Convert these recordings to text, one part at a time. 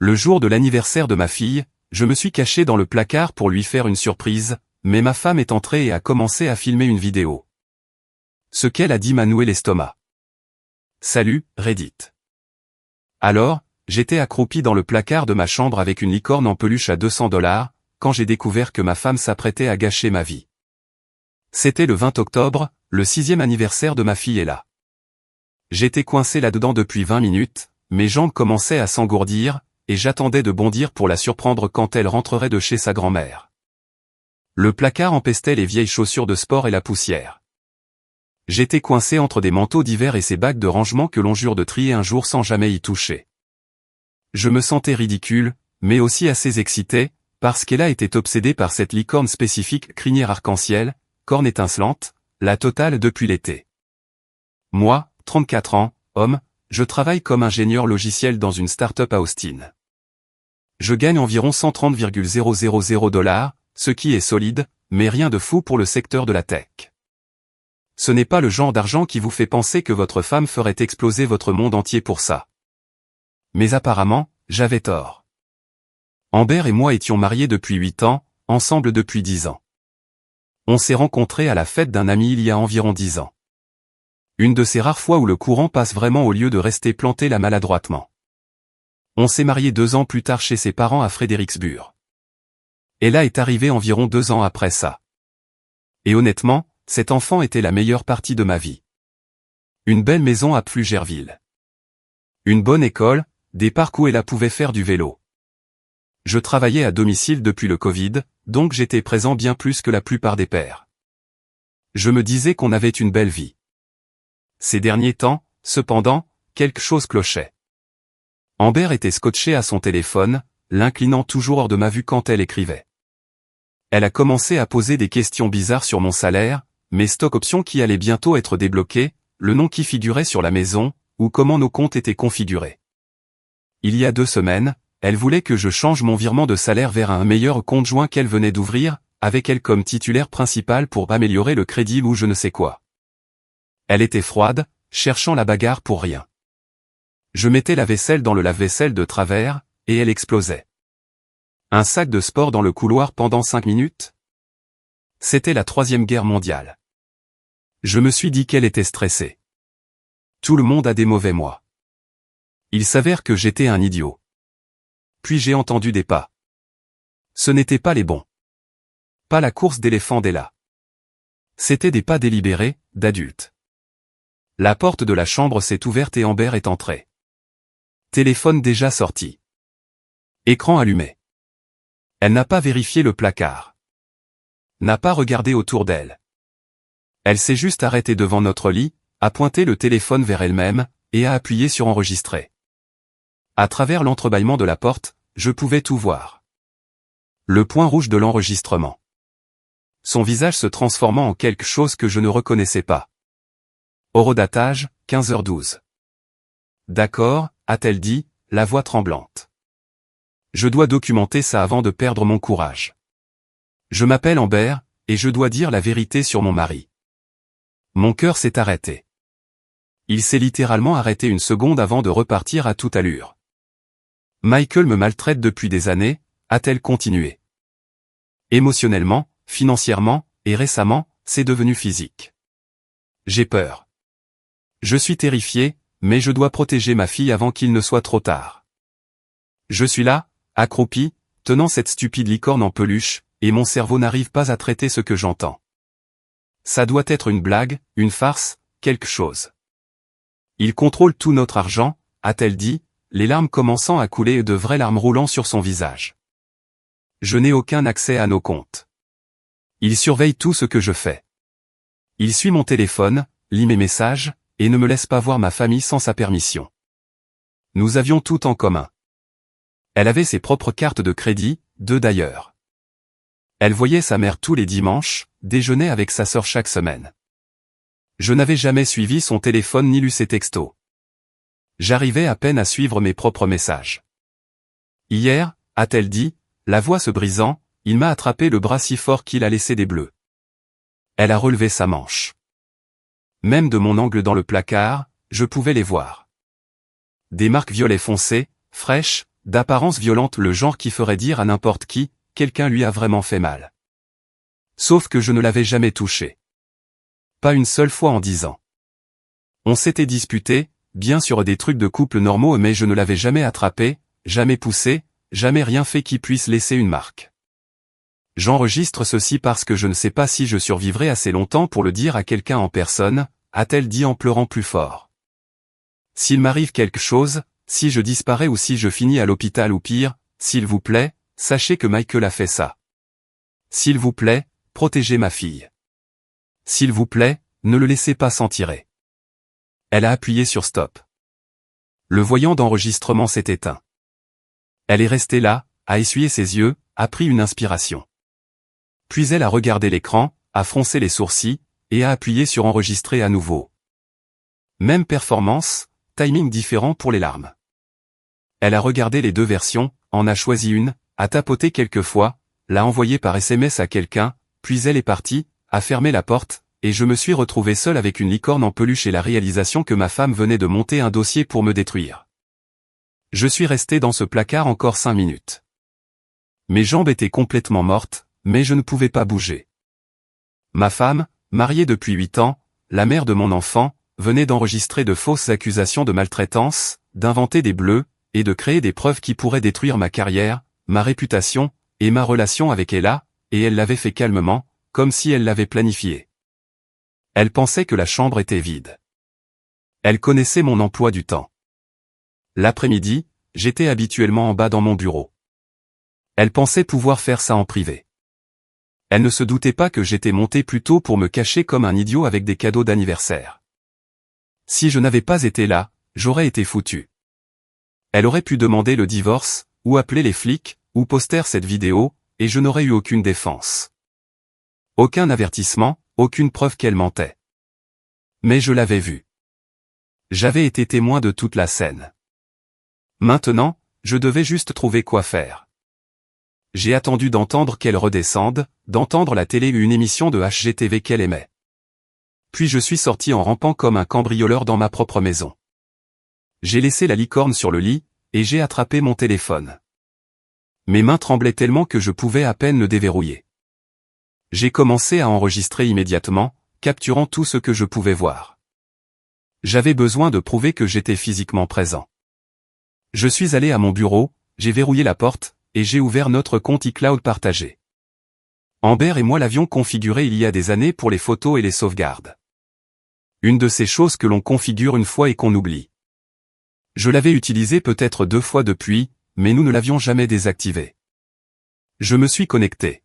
Le jour de l'anniversaire de ma fille, je me suis caché dans le placard pour lui faire une surprise, mais ma femme est entrée et a commencé à filmer une vidéo. Ce qu'elle a dit m'a noué l'estomac. Salut, Reddit. Alors, j'étais accroupi dans le placard de ma chambre avec une licorne en peluche à $200, quand j'ai découvert que ma femme s'apprêtait à gâcher ma vie. C'était le 20 octobre, le 6e anniversaire de ma fille est là. J'étais coincé là-dedans depuis 20 minutes, mes jambes commençaient à s'engourdir, et j'attendais de bondir pour la surprendre quand elle rentrerait de chez sa grand-mère. Le placard empestait les vieilles chaussures de sport et la poussière. J'étais coincé entre des manteaux d'hiver et ces bacs de rangement que l'on jure de trier un jour sans jamais y toucher. Je me sentais ridicule, mais aussi assez excité, parce qu'elle était obsédée par cette licorne spécifique crinière arc-en-ciel, corne étincelante, la totale depuis l'été. Moi, 34 ans, homme, je travaille comme ingénieur logiciel dans une start-up à Austin. Je gagne environ 130,000 $, ce qui est solide, mais rien de fou pour le secteur de la tech. Ce n'est pas le genre d'argent qui vous fait penser que votre femme ferait exploser votre monde entier pour ça. Mais apparemment, j'avais tort. Amber et moi étions mariés depuis 8 ans, ensemble depuis 10 ans. On s'est rencontrés à la fête d'un ami il y a environ 10 ans. Une de ces rares fois où le courant passe vraiment au lieu de rester planté là maladroitement. On s'est mariés 2 ans plus tard chez ses parents à Fredericksburg. Ella est arrivée environ 2 ans après ça. Et honnêtement, cet enfant était la meilleure partie de ma vie. Une belle maison à Pflugerville. Une bonne école, des parcs où Ella pouvait faire du vélo. Je travaillais à domicile depuis le Covid, donc j'étais présent bien plus que la plupart des pères. Je me disais qu'on avait une belle vie. Ces derniers temps, cependant, quelque chose clochait. Amber était scotchée à son téléphone, l'inclinant toujours hors de ma vue quand elle écrivait. Elle a commencé à poser des questions bizarres sur mon salaire, mes stock options qui allaient bientôt être débloqués, le nom qui figurait sur la maison, ou comment nos comptes étaient configurés. Il y a 2 semaines, elle voulait que je change mon virement de salaire vers un meilleur compte joint qu'elle venait d'ouvrir, avec elle comme titulaire principal pour améliorer le crédit ou je ne sais quoi. Elle était froide, cherchant la bagarre pour rien. Je mettais la vaisselle dans le lave-vaisselle de travers, et elle explosait. Un sac de sport dans le couloir pendant 5 minutes? C'était la 3e guerre mondiale. Je me suis dit qu'elle était stressée. Tout le monde a des mauvais mois. Il s'avère que j'étais un idiot. Puis j'ai entendu des pas. Ce n'étaient pas les bons. Pas la course d'éléphant d'Ella. C'étaient des pas délibérés, d'adultes. La porte de la chambre s'est ouverte et Amber est entrée. Téléphone déjà sorti. Écran allumé. Elle n'a pas vérifié le placard. N'a pas regardé autour d'elle. Elle s'est juste arrêtée devant notre lit, a pointé le téléphone vers elle-même, et a appuyé sur enregistrer. À travers l'entrebâillement de la porte, je pouvais tout voir. Le point rouge de l'enregistrement. Son visage se transformant en quelque chose que je ne reconnaissais pas. Horodatage, 15h12. D'accord, a-t-elle dit, la voix tremblante. Je dois documenter ça avant de perdre mon courage. Je m'appelle Amber, et je dois dire la vérité sur mon mari. Mon cœur s'est arrêté. Il s'est littéralement arrêté une seconde avant de repartir à toute allure. Michael me maltraite depuis des années, a-t-elle continué. Émotionnellement, financièrement, et récemment, c'est devenu physique. J'ai peur. Je suis terrifié, mais je dois protéger ma fille avant qu'il ne soit trop tard. Je suis là, accroupi, tenant cette stupide licorne en peluche, et mon cerveau n'arrive pas à traiter ce que j'entends. Ça doit être une blague, une farce, quelque chose. Il contrôle tout notre argent, a-t-elle dit, les larmes commençant à couler et de vraies larmes roulant sur son visage. Je n'ai aucun accès à nos comptes. Il surveille tout ce que je fais. Il suit mon téléphone, lit mes messages, et ne me laisse pas voir ma famille sans sa permission. Nous avions tout en commun. Elle avait ses propres cartes de crédit, 2 d'ailleurs. Elle voyait sa mère tous les dimanches, déjeunait avec sa sœur chaque semaine. Je n'avais jamais suivi son téléphone ni lu ses textos. J'arrivais à peine à suivre mes propres messages. Hier, a-t-elle dit, la voix se brisant, il m'a attrapé le bras si fort qu'il a laissé des bleus. Elle a relevé sa manche. Même de mon angle dans le placard, je pouvais les voir. Des marques violet foncé, fraîches, d'apparence violente, le genre qui ferait dire à n'importe qui, quelqu'un lui a vraiment fait mal. Sauf que je ne l'avais jamais touché. Pas une seule fois en 10 ans. On s'était disputé, bien sûr des trucs de couple normaux, mais je ne l'avais jamais attrapé, jamais poussé, jamais rien fait qui puisse laisser une marque. J'enregistre ceci parce que je ne sais pas si je survivrai assez longtemps pour le dire à quelqu'un en personne, a-t-elle dit en pleurant plus fort. S'il m'arrive quelque chose, si je disparais ou si je finis à l'hôpital ou pire, s'il vous plaît, sachez que Michael a fait ça. S'il vous plaît, protégez ma fille. S'il vous plaît, ne le laissez pas s'en tirer. Elle a appuyé sur stop. Le voyant d'enregistrement s'est éteint. Elle est restée là, a essuyé ses yeux, a pris une inspiration. Puis elle a regardé l'écran, a froncé les sourcils, et a appuyé sur enregistrer à nouveau. Même performance, timing différent pour les larmes. Elle a regardé les deux versions, en a choisi une, a tapoté quelques fois, l'a envoyé par SMS à quelqu'un, puis elle est partie, a fermé la porte, et je me suis retrouvé seul avec une licorne en peluche et la réalisation que ma femme venait de monter un dossier pour me détruire. Je suis resté dans ce placard encore 5 minutes. Mes jambes étaient complètement mortes, mais je ne pouvais pas bouger. Ma femme, mariée depuis 8 ans, la mère de mon enfant, venait d'enregistrer de fausses accusations de maltraitance, d'inventer des bleus, et de créer des preuves qui pourraient détruire ma carrière, ma réputation, et ma relation avec Ella, et elle l'avait fait calmement, comme si elle l'avait planifié. Elle pensait que la chambre était vide. Elle connaissait mon emploi du temps. L'après-midi, j'étais habituellement en bas dans mon bureau. Elle pensait pouvoir faire ça en privé. Elle ne se doutait pas que j'étais monté plus tôt pour me cacher comme un idiot avec des cadeaux d'anniversaire. Si je n'avais pas été là, j'aurais été foutu. Elle aurait pu demander le divorce, ou appeler les flics, ou poster cette vidéo, et je n'aurais eu aucune défense. Aucun avertissement, aucune preuve qu'elle mentait. Mais je l'avais vu. J'avais été témoin de toute la scène. Maintenant, je devais juste trouver quoi faire. J'ai attendu d'entendre qu'elle redescende, d'entendre la télé ou une émission de HGTV qu'elle aimait. Puis je suis sorti en rampant comme un cambrioleur dans ma propre maison. J'ai laissé la licorne sur le lit, et j'ai attrapé mon téléphone. Mes mains tremblaient tellement que je pouvais à peine le déverrouiller. J'ai commencé à enregistrer immédiatement, capturant tout ce que je pouvais voir. J'avais besoin de prouver que j'étais physiquement présent. Je suis allé à mon bureau, j'ai verrouillé la porte, et j'ai ouvert notre compte iCloud partagé. Amber et moi l'avions configuré il y a des années pour les photos et les sauvegardes. Une de ces choses que l'on configure une fois et qu'on oublie. Je l'avais utilisé peut-être 2 fois depuis, mais nous ne l'avions jamais désactivé. Je me suis connecté.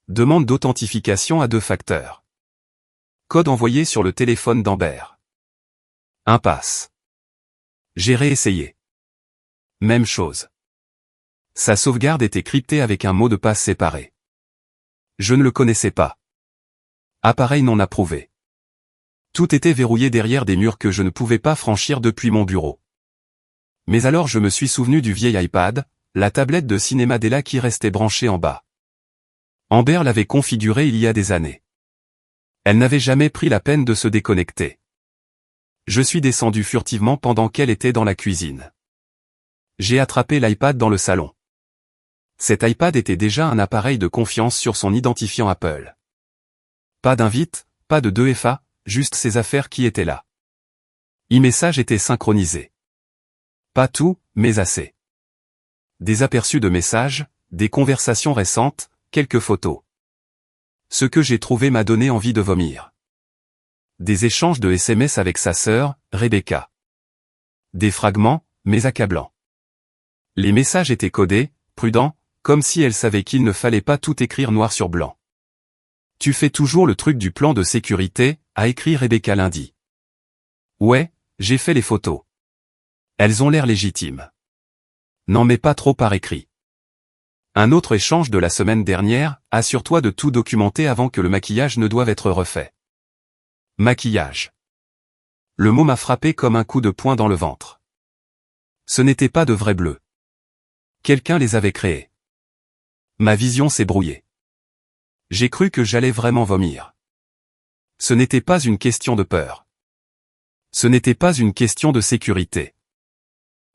Demande d'authentification à 2 facteurs. Code envoyé sur le téléphone d'Amber. Impasse. J'ai réessayé. Même chose. Sa sauvegarde était cryptée avec un mot de passe séparé. Je ne le connaissais pas. Appareil non approuvé. Tout était verrouillé derrière des murs que je ne pouvais pas franchir depuis mon bureau. Mais alors je me suis souvenu du vieil iPad, la tablette de cinéma d'Ella qui restait branchée en bas. Amber l'avait configurée il y a des années. Elle n'avait jamais pris la peine de se déconnecter. Je suis descendu furtivement pendant qu'elle était dans la cuisine. J'ai attrapé l'iPad dans le salon. Cet iPad était déjà un appareil de confiance sur son identifiant Apple. Pas d'invite, pas de 2FA, juste ces affaires qui étaient là. E-message était synchronisé. Pas tout, mais assez. Des aperçus de messages, des conversations récentes, quelques photos. Ce que j'ai trouvé m'a donné envie de vomir. Des échanges de SMS avec sa sœur, Rebecca. Des fragments, mais accablants. Les messages étaient codés, prudents, comme si elle savait qu'il ne fallait pas tout écrire noir sur blanc. Tu fais toujours le truc du plan de sécurité, a écrit Rebecca lundi. Ouais, j'ai fait les photos. Elles ont l'air légitimes. N'en mets pas trop par écrit. Un autre échange de la semaine dernière, assure-toi de tout documenter avant que le maquillage ne doive être refait. Maquillage. Le mot m'a frappé comme un coup de poing dans le ventre. Ce n'était pas de vrais bleus. Quelqu'un les avait créés. Ma vision s'est brouillée. J'ai cru que j'allais vraiment vomir. Ce n'était pas une question de peur. Ce n'était pas une question de sécurité.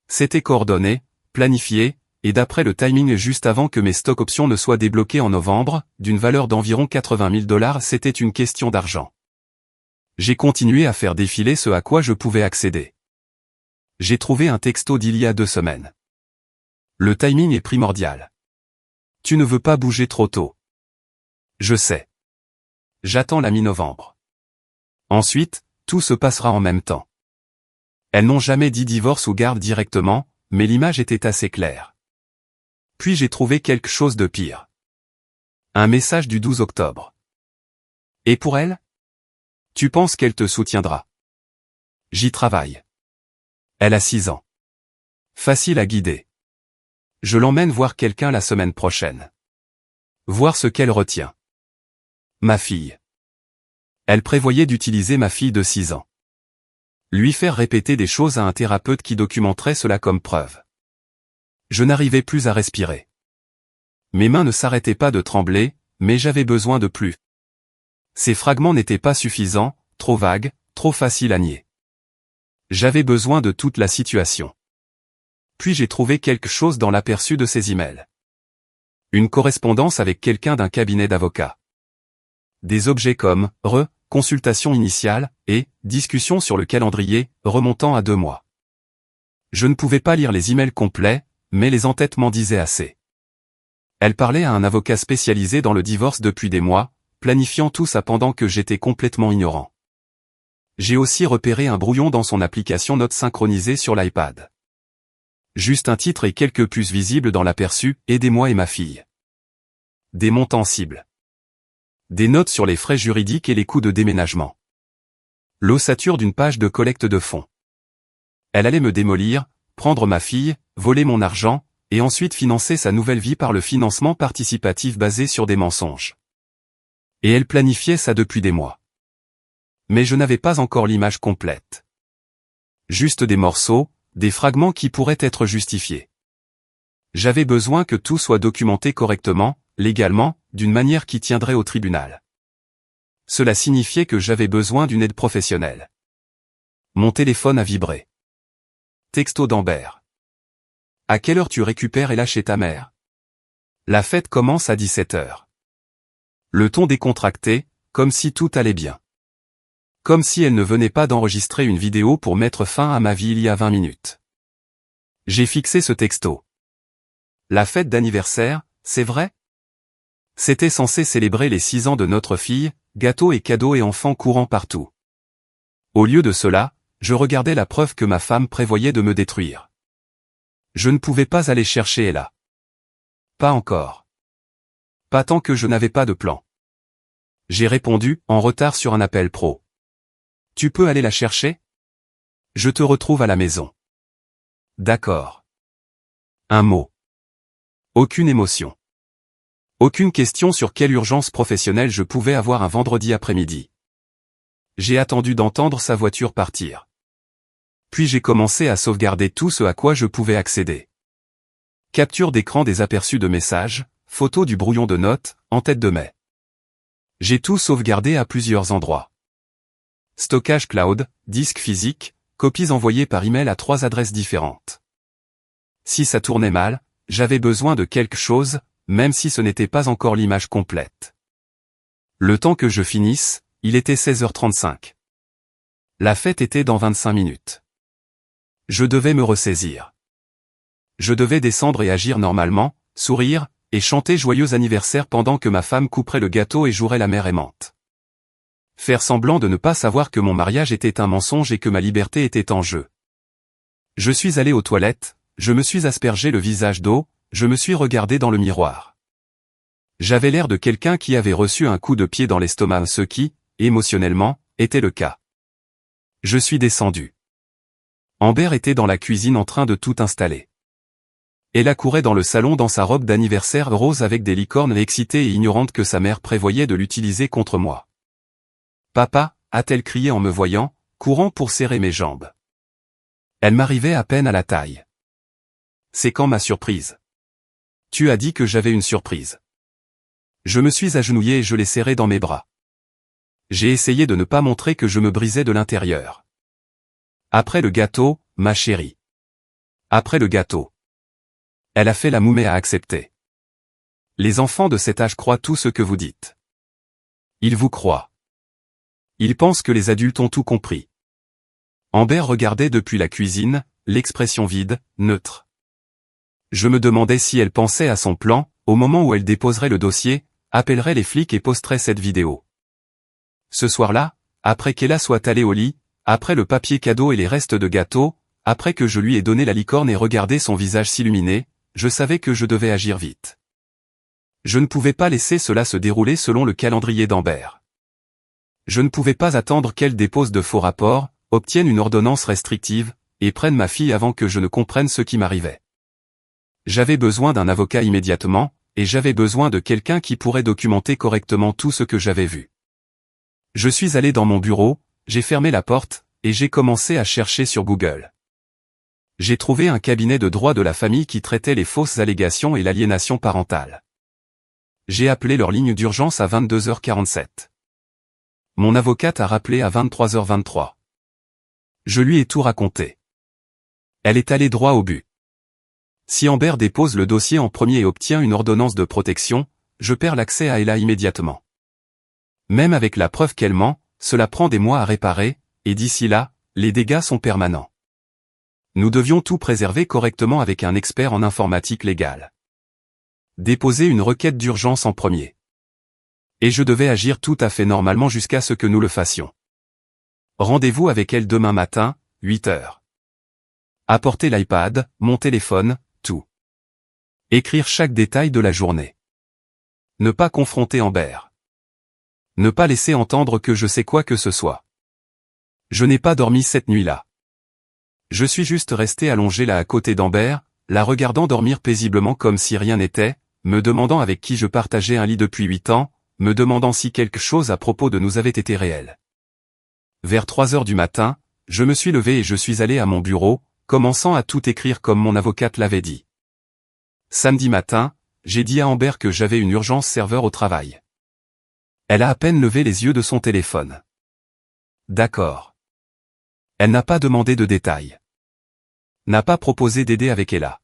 C'était coordonné, planifié, et d'après le timing juste avant que mes stocks options ne soient débloqués en novembre, d'une valeur d'environ 80 000 $, c'était une question d'argent. J'ai continué à faire défiler ce à quoi je pouvais accéder. J'ai trouvé un texto d'il y a 2 semaines. Le timing est primordial. Tu ne veux pas bouger trop tôt. Je sais. J'attends la mi-novembre. Ensuite, tout se passera en même temps. Elles n'ont jamais dit divorce ou garde directement, mais l'image était assez claire. Puis j'ai trouvé quelque chose de pire. Un message du 12 octobre. Et pour elle? Tu penses qu'elle te soutiendra? J'y travaille. Elle a 6 ans. Facile à guider. Je l'emmène voir quelqu'un la semaine prochaine. Voir ce qu'elle retient. Ma fille. Elle prévoyait d'utiliser ma fille de 6 ans. Lui faire répéter des choses à un thérapeute qui documenterait cela comme preuve. Je n'arrivais plus à respirer. Mes mains ne s'arrêtaient pas de trembler, mais j'avais besoin de plus. Ces fragments n'étaient pas suffisants, trop vagues, trop faciles à nier. J'avais besoin de toute la situation. Puis j'ai trouvé quelque chose dans l'aperçu de ces emails. Une correspondance avec quelqu'un d'un cabinet d'avocats. Des objets comme « consultation initiale » et « discussion sur le calendrier » remontant à 2 mois. Je ne pouvais pas lire les emails complets, mais les en-têtes m'en disaient assez. Elle parlait à un avocat spécialisé dans le divorce depuis des mois, planifiant tout ça pendant que j'étais complètement ignorant. J'ai aussi repéré un brouillon dans son application Notes synchronisée sur l'iPad. Juste un titre et quelques puces visibles dans l'aperçu « Aidez-moi et ma fille ». Des montants cibles. Des notes sur les frais juridiques et les coûts de déménagement. L'ossature d'une page de collecte de fonds. Elle allait me démolir, prendre ma fille, voler mon argent, et ensuite financer sa nouvelle vie par le financement participatif basé sur des mensonges. Et elle planifiait ça depuis des mois. Mais je n'avais pas encore l'image complète. Juste des morceaux, des fragments qui pourraient être justifiés. J'avais besoin que tout soit documenté correctement, légalement, d'une manière qui tiendrait au tribunal. Cela signifiait que j'avais besoin d'une aide professionnelle. Mon téléphone a vibré. Texto d'Amber. À quelle heure tu récupères Ella chez ta mère? La fête commence à 17 h. Le ton décontracté, comme si tout allait bien. Comme si elle ne venait pas d'enregistrer une vidéo pour mettre fin à ma vie il y a 20 minutes. J'ai fixé ce texto. La fête d'anniversaire, c'est vrai? C'était censé célébrer les 6 ans de notre fille, gâteaux et cadeaux et enfants courant partout. Au lieu de cela, je regardais la preuve que ma femme prévoyait de me détruire. Je ne pouvais pas aller chercher Ella. Pas encore. Pas tant que je n'avais pas de plan. J'ai répondu, en retard sur un appel pro. Tu peux aller la chercher? Je te retrouve à la maison. D'accord. Un mot. Aucune émotion. Aucune question sur quelle urgence professionnelle je pouvais avoir un vendredi après-midi. J'ai attendu d'entendre sa voiture partir. Puis j'ai commencé à sauvegarder tout ce à quoi je pouvais accéder. Capture d'écran des aperçus de messages, photos du brouillon de notes, en tête de mai. J'ai tout sauvegardé à plusieurs endroits. Stockage cloud, disque physique, copies envoyées par email à 3 adresses différentes. Si ça tournait mal, j'avais besoin de quelque chose, même si ce n'était pas encore l'image complète. Le temps que je finisse, il était 16h35. La fête était dans 25 minutes. Je devais me ressaisir. Je devais descendre et agir normalement, sourire, et chanter joyeux anniversaire pendant que ma femme couperait le gâteau et jouerait la mère aimante. Faire semblant de ne pas savoir que mon mariage était un mensonge et que ma liberté était en jeu. Je suis allé aux toilettes, je me suis aspergé le visage d'eau, je me suis regardé dans le miroir. J'avais l'air de quelqu'un qui avait reçu un coup de pied dans l'estomac, ce qui, émotionnellement, était le cas. Je suis descendu. Amber était dans la cuisine en train de tout installer. Elle accourait dans le salon dans sa robe d'anniversaire rose avec des licornes excitée et ignorante que sa mère prévoyait de l'utiliser contre moi. « Papa » a-t-elle crié en me voyant, courant pour serrer mes jambes. Elle m'arrivait à peine à la taille. « C'est quand ma surprise? » Tu as dit que j'avais une surprise. Je me suis agenouillé et je l'ai serré dans mes bras. J'ai essayé de ne pas montrer que je me brisais de l'intérieur. Après le gâteau, ma chérie. Après le gâteau. Elle a fait la moumée à accepter. Les enfants de cet âge croient tout ce que vous dites. Ils vous croient. Ils pensent que les adultes ont tout compris. Amber regardait depuis la cuisine, l'expression vide, neutre. Je me demandais si elle pensait à son plan, au moment où elle déposerait le dossier, appellerait les flics et posterait cette vidéo. Ce soir-là, après qu'Ella soit allée au lit, après le papier cadeau et les restes de gâteau, après que je lui ai donné la licorne et regardé son visage s'illuminer, je savais que je devais agir vite. Je ne pouvais pas laisser cela se dérouler selon le calendrier d'Amber. Je ne pouvais pas attendre qu'elle dépose de faux rapports, obtienne une ordonnance restrictive, et prenne ma fille avant que je ne comprenne ce qui m'arrivait. J'avais besoin d'un avocat immédiatement, et j'avais besoin de quelqu'un qui pourrait documenter correctement tout ce que j'avais vu. Je suis allé dans mon bureau, j'ai fermé la porte, et j'ai commencé à chercher sur Google. J'ai trouvé un cabinet de droit de la famille qui traitait les fausses allégations et l'aliénation parentale. J'ai appelé leur ligne d'urgence à 22h47. Mon avocate a rappelé à 23h23. Je lui ai tout raconté. Elle est allée droit au but. Si Amber dépose le dossier en premier et obtient une ordonnance de protection, je perds l'accès à Ella immédiatement. Même avec la preuve qu'elle ment, cela prend des mois à réparer, et d'ici là, les dégâts sont permanents. Nous devions tout préserver correctement avec un expert en informatique légale. Déposer une requête d'urgence en premier. Et je devais agir tout à fait normalement jusqu'à ce que nous le fassions. Rendez-vous avec elle demain matin, 8h. Apporter l'iPad, mon téléphone, tout. Écrire chaque détail de la journée. Ne pas confronter Amber. Ne pas laisser entendre que je sais quoi que ce soit. Je n'ai pas dormi cette nuit-là. Je suis juste resté allongé là à côté d'Amber, la regardant dormir paisiblement comme si rien n'était, me demandant avec qui je partageais un lit depuis 8 ans, me demandant si quelque chose à propos de nous avait été réel. Vers 3h du matin, je me suis levé et je suis allé à mon bureau, commençant à tout écrire comme mon avocate l'avait dit. Samedi matin, j'ai dit à Amber que j'avais une urgence serveur au travail. Elle a à peine levé les yeux de son téléphone. D'accord. Elle n'a pas demandé de détails. N'a pas proposé d'aider avec Ella.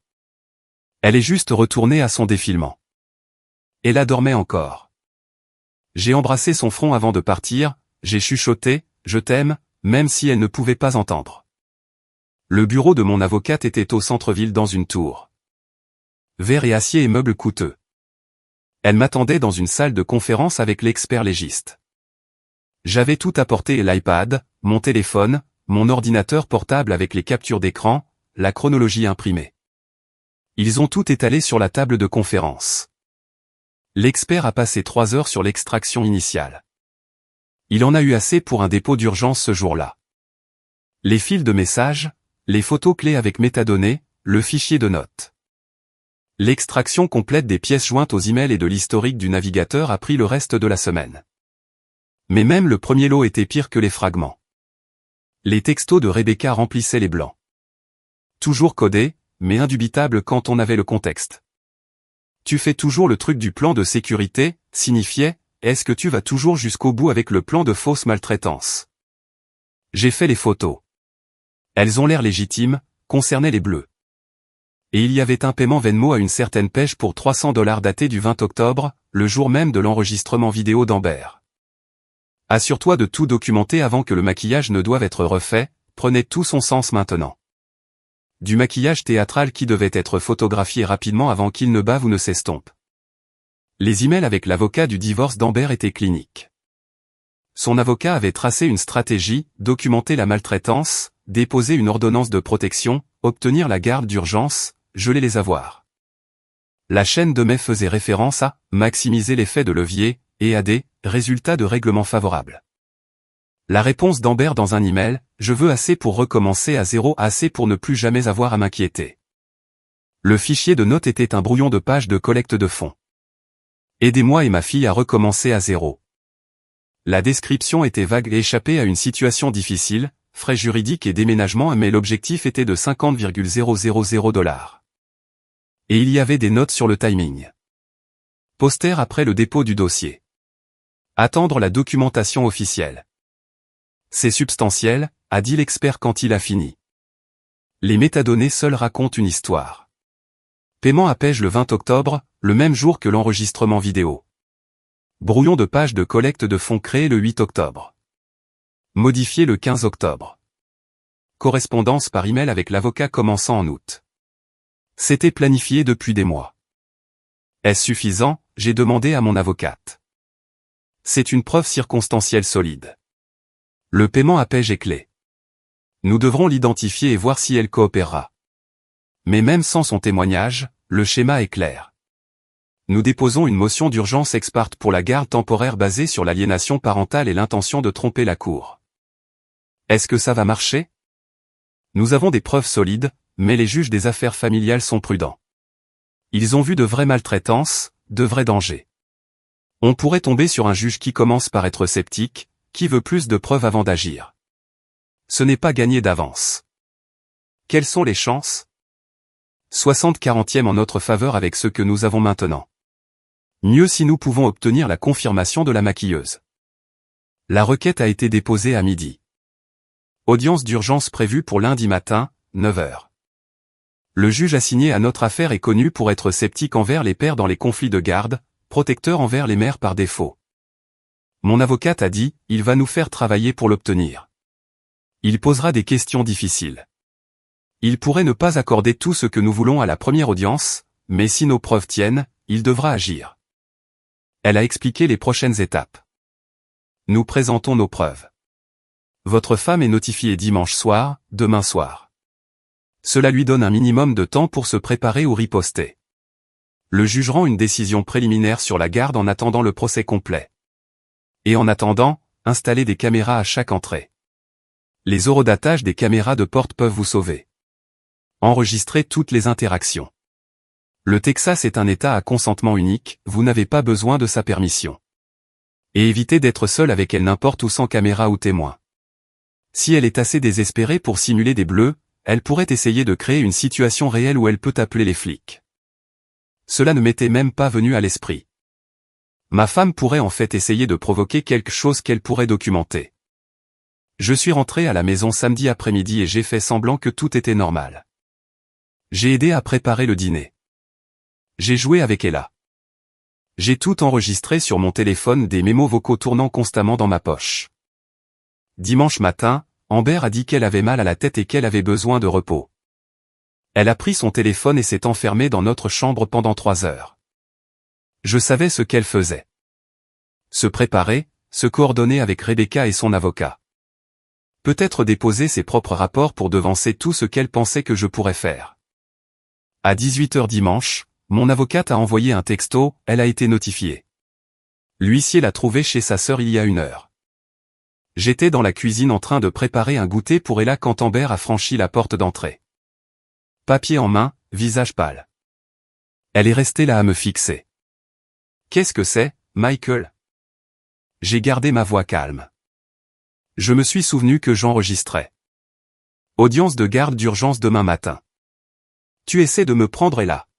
Elle est juste retournée à son défilement. Ella dormait encore. J'ai embrassé son front avant de partir, j'ai chuchoté, je t'aime, même si elle ne pouvait pas entendre. Le bureau de mon avocate était au centre-ville dans une tour. Verre et acier et meubles coûteux. Elle m'attendait dans une salle de conférence avec l'expert légiste. J'avais tout apporté, l'iPad, mon téléphone, mon ordinateur portable avec les captures d'écran, la chronologie imprimée. Ils ont tout étalé sur la table de conférence. L'expert a passé 3 heures sur l'extraction initiale. Il en a eu assez pour un dépôt d'urgence ce jour-là. Les fils de messages, les photos clés avec métadonnées, le fichier de notes. L'extraction complète des pièces jointes aux emails et de l'historique du navigateur a pris le reste de la semaine. Mais même le premier lot était pire que les fragments. Les textos de Rebecca remplissaient les blancs. Toujours codés, mais indubitables quand on avait le contexte. Tu fais toujours le truc du plan de sécurité, signifiait, est-ce que tu vas toujours jusqu'au bout avec le plan de fausse maltraitance? J'ai fait les photos. Elles ont l'air légitimes, concernaient les bleus. Et il y avait un paiement Venmo à une certaine pêche pour $300 daté du 20 octobre, le jour même de l'enregistrement vidéo d'Amber. Assure-toi de tout documenter avant que le maquillage ne doive être refait, prenait tout son sens maintenant. Du maquillage théâtral qui devait être photographié rapidement avant qu'il ne bave ou ne s'estompe. Les emails avec l'avocat du divorce d'Amber étaient cliniques. Son avocat avait tracé une stratégie, documenter la maltraitance, déposer une ordonnance de protection, obtenir la garde d'urgence, geler les avoirs. La chaîne de mai faisait référence à « maximiser l'effet de levier » et à des « résultats de règlement favorables ». La réponse d'Amber dans un email, je veux assez pour recommencer à zéro, assez pour ne plus jamais avoir à m'inquiéter. Le fichier de notes était un brouillon de pages de collecte de fonds. Aidez-moi et ma fille à recommencer à zéro. La description était vague et échappait à une situation difficile, frais juridiques et déménagement, mais l'objectif était de 50,000 $. Et il y avait des notes sur le timing. Poster après le dépôt du dossier. Attendre la documentation officielle. C'est substantiel, a dit l'expert quand il a fini. Les métadonnées seules racontent une histoire. Paiement à Pege le 20 octobre, le même jour que l'enregistrement vidéo. Brouillon de page de collecte de fonds créé le 8 octobre. Modifié le 15 octobre. Correspondance par email avec l'avocat commençant en août. C'était planifié depuis des mois. Est-ce suffisant? J'ai demandé à mon avocate. C'est une preuve circonstancielle solide. Le paiement à Pege est clé. Nous devrons l'identifier et voir si elle coopérera. Mais même sans son témoignage, le schéma est clair. Nous déposons une motion d'urgence ex parte pour la garde temporaire basée sur l'aliénation parentale et l'intention de tromper la cour. Est-ce que ça va marcher? Nous avons des preuves solides, mais les juges des affaires familiales sont prudents. Ils ont vu de vraies maltraitances, de vrais dangers. On pourrait tomber sur un juge qui commence par être sceptique, qui veut plus de preuves avant d'agir. Ce n'est pas gagné d'avance. Quelles sont les chances? 60/40e en notre faveur avec ce que nous avons maintenant. Mieux si nous pouvons obtenir la confirmation de la maquilleuse. La requête a été déposée à midi. Audience d'urgence prévue pour lundi matin, 9 h. Le juge assigné à notre affaire est connu pour être sceptique envers les pères dans les conflits de garde, protecteur envers les mères par défaut. Mon avocate a dit, il va nous faire travailler pour l'obtenir. Il posera des questions difficiles. Il pourrait ne pas accorder tout ce que nous voulons à la première audience, mais si nos preuves tiennent, il devra agir. Elle a expliqué les prochaines étapes. Nous présentons nos preuves. Votre femme est notifiée dimanche soir, demain soir. Cela lui donne un minimum de temps pour se préparer ou riposter. Le juge rend une décision préliminaire sur la garde en attendant le procès complet. Et en attendant, installez des caméras à chaque entrée. Les horodatages des caméras de porte peuvent vous sauver. Enregistrez toutes les interactions. Le Texas est un État à consentement unique, vous n'avez pas besoin de sa permission. Et évitez d'être seul avec elle n'importe où sans caméra ou témoin. Si elle est assez désespérée pour simuler des bleus, elle pourrait essayer de créer une situation réelle où elle peut appeler les flics. Cela ne m'était même pas venu à l'esprit. Ma femme pourrait en fait essayer de provoquer quelque chose qu'elle pourrait documenter. Je suis rentré à la maison samedi après-midi et j'ai fait semblant que tout était normal. J'ai aidé à préparer le dîner. J'ai joué avec Ella. J'ai tout enregistré sur mon téléphone, des mémos vocaux tournant constamment dans ma poche. Dimanche matin, Amber a dit qu'elle avait mal à la tête et qu'elle avait besoin de repos. Elle a pris son téléphone et s'est enfermée dans notre chambre pendant 3 heures. Je savais ce qu'elle faisait. Se préparer, se coordonner avec Rebecca et son avocat. Peut-être déposer ses propres rapports pour devancer tout ce qu'elle pensait que je pourrais faire. À 18 h dimanche, mon avocate a envoyé un texto, elle a été notifiée. L'huissier l'a trouvée chez sa sœur il y a 1 heure. J'étais dans la cuisine en train de préparer un goûter pour Ella quand Amber a franchi la porte d'entrée. Papier en main, visage pâle. Elle est restée là à me fixer. Qu'est-ce que c'est, Michael? J'ai gardé ma voix calme. Je me suis souvenu que j'enregistrais. Audience de garde d'urgence demain matin. Tu essaies de me prendre Ella.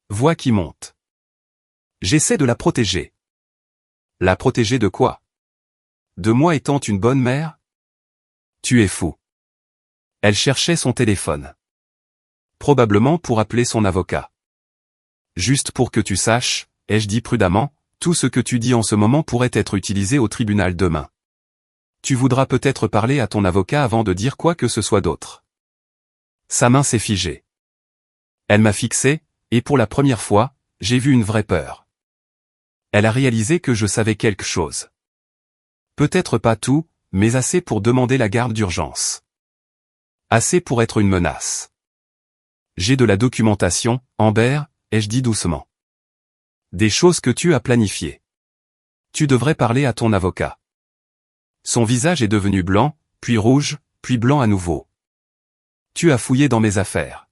Voix qui monte. J'essaie de la protéger. La protéger de quoi? De moi étant une bonne mère? Tu es fou. Elle cherchait son téléphone. Probablement pour appeler son avocat. Juste pour que tu saches, ai-je dit prudemment, tout ce que tu dis en ce moment pourrait être utilisé au tribunal demain. Tu voudras peut-être parler à ton avocat avant de dire quoi que ce soit d'autre. Sa main s'est figée. Elle m'a fixé, et pour la première fois, j'ai vu une vraie peur. Elle a réalisé que je savais quelque chose. Peut-être pas tout, mais assez pour demander la garde d'urgence. Assez pour être une menace. J'ai de la documentation, Amber, ai-je dit doucement. Des choses que tu as planifiées. Tu devrais parler à ton avocat. Son visage est devenu blanc, puis rouge, puis blanc à nouveau. Tu as fouillé dans mes affaires.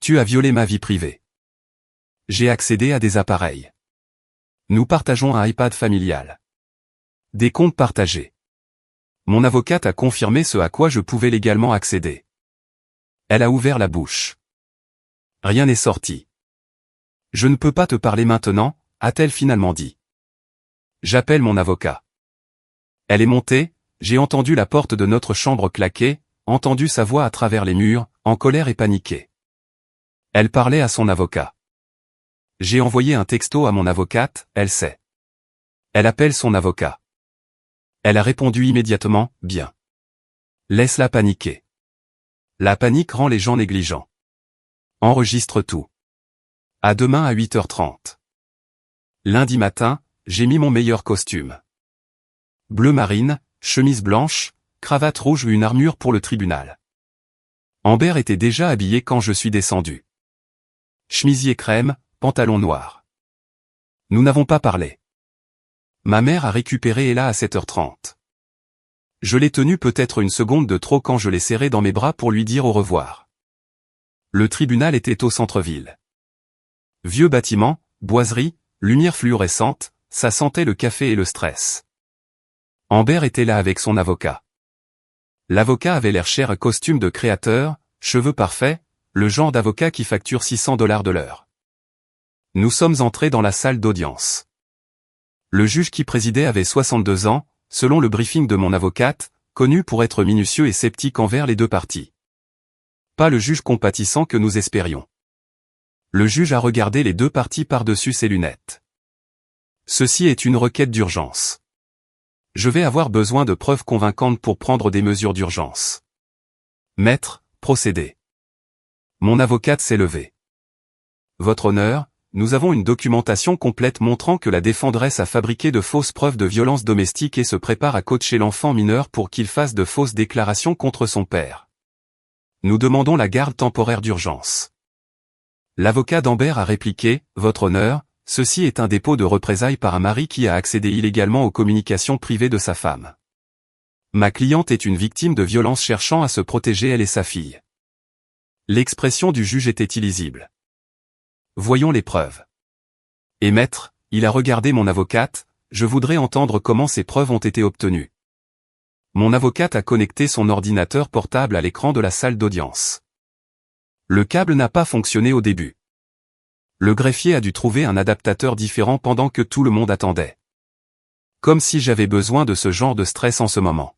Tu as violé ma vie privée. J'ai accédé à des appareils. Nous partageons un iPad familial. Des comptes partagés. Mon avocate a confirmé ce à quoi je pouvais légalement accéder. Elle a ouvert la bouche. Rien n'est sorti. Je ne peux pas te parler maintenant, a-t-elle finalement dit. J'appelle mon avocat. Elle est montée, j'ai entendu la porte de notre chambre claquer, entendu sa voix à travers les murs, en colère et paniquée. Elle parlait à son avocat. J'ai envoyé un texto à mon avocate, elle sait. Elle appelle son avocat. Elle a répondu immédiatement, bien. Laisse-la paniquer. La panique rend les gens négligents. Enregistre tout. À demain à 8h30. Lundi matin, j'ai mis mon meilleur costume. Bleu marine, chemise blanche, cravate rouge ou une armure pour le tribunal. Amber était déjà habillée quand je suis descendu. Chemisier crème, pantalon noir. Nous n'avons pas parlé. Ma mère a récupéré Ella à 7h30. Je l'ai tenue peut-être une seconde de trop quand je l'ai serrée dans mes bras pour lui dire au revoir. Le tribunal était au centre-ville. Vieux bâtiment, boiserie, lumière fluorescente, ça sentait le café et le stress. Amber était là avec son avocat. L'avocat avait l'air cher, costume de créateur, cheveux parfaits, le genre d'avocat qui facture $600 de l'heure. Nous sommes entrés dans la salle d'audience. Le juge qui présidait avait 62 ans, selon le briefing de mon avocate, connu pour être minutieux et sceptique envers les deux parties. Pas le juge compatissant que nous espérions. Le juge a regardé les deux parties par-dessus ses lunettes. Ceci est une requête d'urgence. Je vais avoir besoin de preuves convaincantes pour prendre des mesures d'urgence. Maître, procédez. Mon avocate s'est levée. Votre honneur, nous avons une documentation complète montrant que la défendresse a fabriqué de fausses preuves de violence domestique et se prépare à coacher l'enfant mineur pour qu'il fasse de fausses déclarations contre son père. Nous demandons la garde temporaire d'urgence. L'avocat d'Amber a répliqué, Votre honneur, ceci est un dépôt de représailles par un mari qui a accédé illégalement aux communications privées de sa femme. Ma cliente est une victime de violence cherchant à se protéger elle et sa fille. L'expression du juge était illisible. Voyons les preuves. Et maître, il a regardé mon avocate, je voudrais entendre comment ces preuves ont été obtenues. Mon avocate a connecté son ordinateur portable à l'écran de la salle d'audience. Le câble n'a pas fonctionné au début. Le greffier a dû trouver un adaptateur différent pendant que tout le monde attendait. Comme si j'avais besoin de ce genre de stress en ce moment.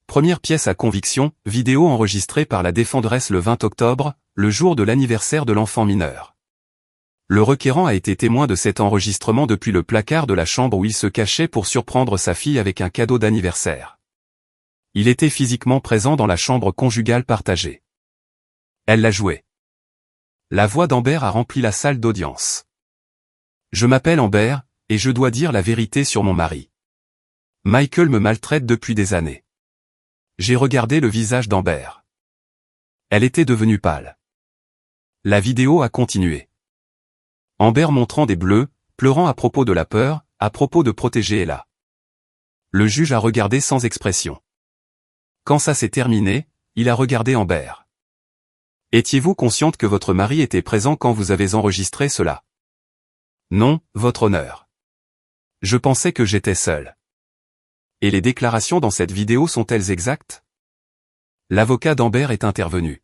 Première pièce à conviction, vidéo enregistrée par la défendresse le 20 octobre, le jour de l'anniversaire de l'enfant mineur. Le requérant a été témoin de cet enregistrement depuis le placard de la chambre où il se cachait pour surprendre sa fille avec un cadeau d'anniversaire. Il était physiquement présent dans la chambre conjugale partagée. Elle l'a joué. La voix d'Amber a rempli la salle d'audience. Je m'appelle Amber, et je dois dire la vérité sur mon mari. Michael me maltraite depuis des années. J'ai regardé le visage d'Amber. Elle était devenue pâle. La vidéo a continué. Amber montrant des bleus, pleurant à propos de la peur, à propos de protéger Ella. Le juge a regardé sans expression. Quand ça s'est terminé, il a regardé Amber. Étiez-vous consciente que votre mari était présent quand vous avez enregistré cela? Non, votre honneur. Je pensais que j'étais seul. Et les déclarations dans cette vidéo sont-elles exactes? L'avocat d'Amber est intervenu.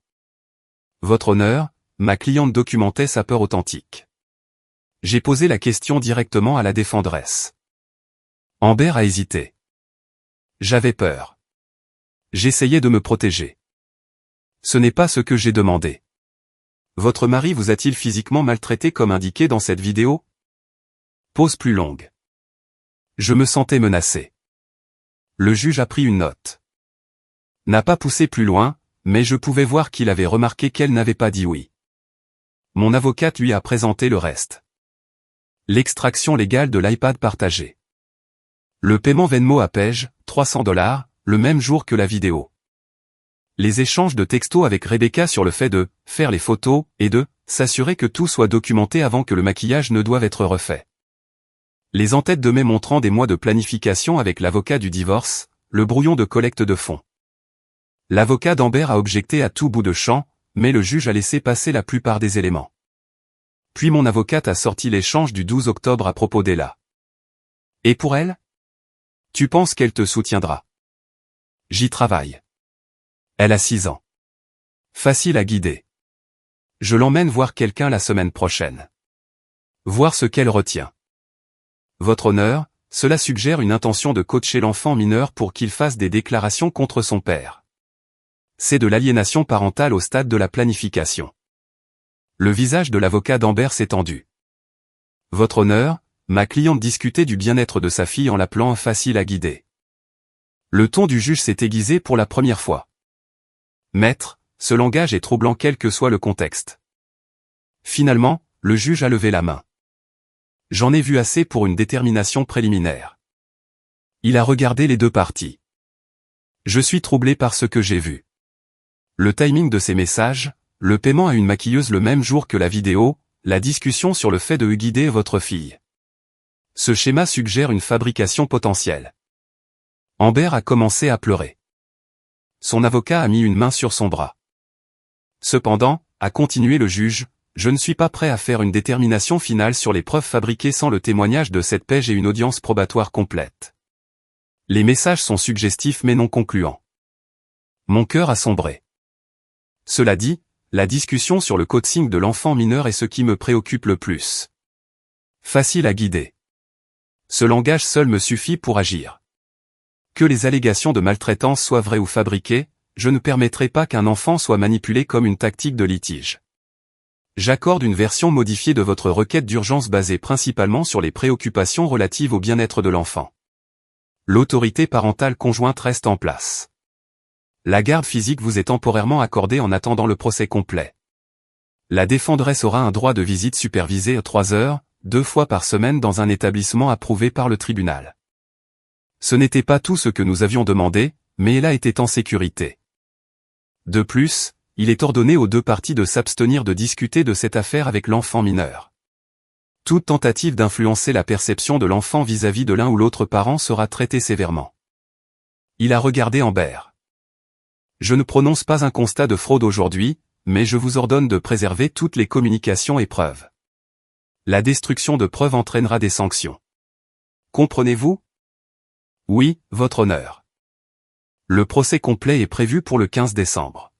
Votre honneur, ma cliente documentait sa peur authentique. J'ai posé la question directement à la défendresse. Amber a hésité. J'avais peur. J'essayais de me protéger. Ce n'est pas ce que j'ai demandé. Votre mari vous a-t-il physiquement maltraité comme indiqué dans cette vidéo? Pause plus longue. Je me sentais menacé. Le juge a pris une note. N'a pas poussé plus loin, mais je pouvais voir qu'il avait remarqué qu'elle n'avait pas dit oui. Mon avocate lui a présenté le reste. L'extraction légale de l'iPad partagé. Le paiement Venmo à Paige, $300, le même jour que la vidéo. Les échanges de textos avec Rebecca sur le fait de faire les photos et de s'assurer que tout soit documenté avant que le maquillage ne doive être refait. Les en-têtes de mai montrant des mois de planification avec l'avocat du divorce, le brouillon de collecte de fonds. L'avocat d'Amber a objecté à tout bout de champ, mais le juge a laissé passer la plupart des éléments. Puis mon avocate a sorti l'échange du 12 octobre à propos d'Ella. Et pour elle? Tu penses qu'elle te soutiendra? J'y travaille. Elle a 6 ans. Facile à guider. Je l'emmène voir quelqu'un la semaine prochaine. Voir ce qu'elle retient. Votre honneur, cela suggère une intention de coacher l'enfant mineur pour qu'il fasse des déclarations contre son père. C'est de l'aliénation parentale au stade de la planification. Le visage de l'avocat d'Amber s'est tendu. Votre honneur, ma cliente discutait du bien-être de sa fille en l'appelant facile à guider. Le ton du juge s'est aiguisé pour la première fois. Maître, ce langage est troublant quel que soit le contexte. Finalement, le juge a levé la main. J'en ai vu assez pour une détermination préliminaire. Il a regardé les deux parties. Je suis troublé par ce que j'ai vu. Le timing de ces messages, le paiement à une maquilleuse le même jour que la vidéo, la discussion sur le fait de guider votre fille. Ce schéma suggère une fabrication potentielle. Amber a commencé à pleurer. Son avocat a mis une main sur son bras. Cependant, a continué le juge, je ne suis pas prêt à faire une détermination finale sur les preuves fabriquées sans le témoignage de cette Paige et une audience probatoire complète. Les messages sont suggestifs mais non concluants. Mon cœur a sombré. Cela dit, la discussion sur le coaching de l'enfant mineur est ce qui me préoccupe le plus. Facile à guider. Ce langage seul me suffit pour agir. Que les allégations de maltraitance soient vraies ou fabriquées, je ne permettrai pas qu'un enfant soit manipulé comme une tactique de litige. J'accorde une version modifiée de votre requête d'urgence basée principalement sur les préoccupations relatives au bien-être de l'enfant. L'autorité parentale conjointe reste en place. La garde physique vous est temporairement accordée en attendant le procès complet. La défenderesse aura un droit de visite supervisée à 3 heures, 2 fois par semaine dans un établissement approuvé par le tribunal. Ce n'était pas tout ce que nous avions demandé, mais elle a été en sécurité. De plus, il est ordonné aux deux parties de s'abstenir de discuter de cette affaire avec l'enfant mineur. Toute tentative d'influencer la perception de l'enfant vis-à-vis de l'un ou l'autre parent sera traitée sévèrement. Il a regardé Amber. Je ne prononce pas un constat de fraude aujourd'hui, mais je vous ordonne de préserver toutes les communications et preuves. La destruction de preuves entraînera des sanctions. Comprenez-vous? Oui, votre honneur. Le procès complet est prévu pour le 15 décembre.